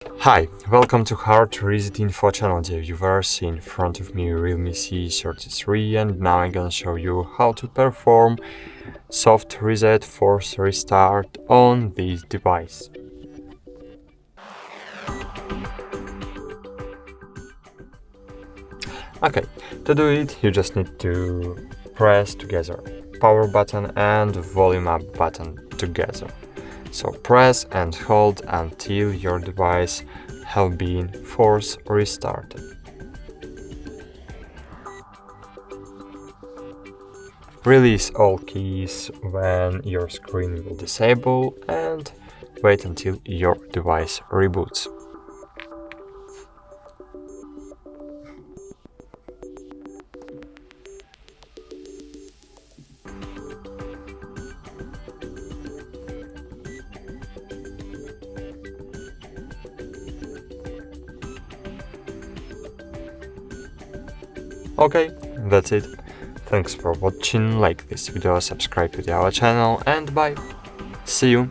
Hi, welcome to HardReset.Info channel, dear viewers. In front of me Realme C33, and now I'm gonna show you how to perform soft reset force restart on this device. Okay, to do it you just need to press together power button and volume up button together. So press and hold until your device have been force restarted. Release all keys when your screen will disable and wait until your device reboots. Okay, that's it. Thanks for watching, like this video, subscribe to our channel, and bye! See you!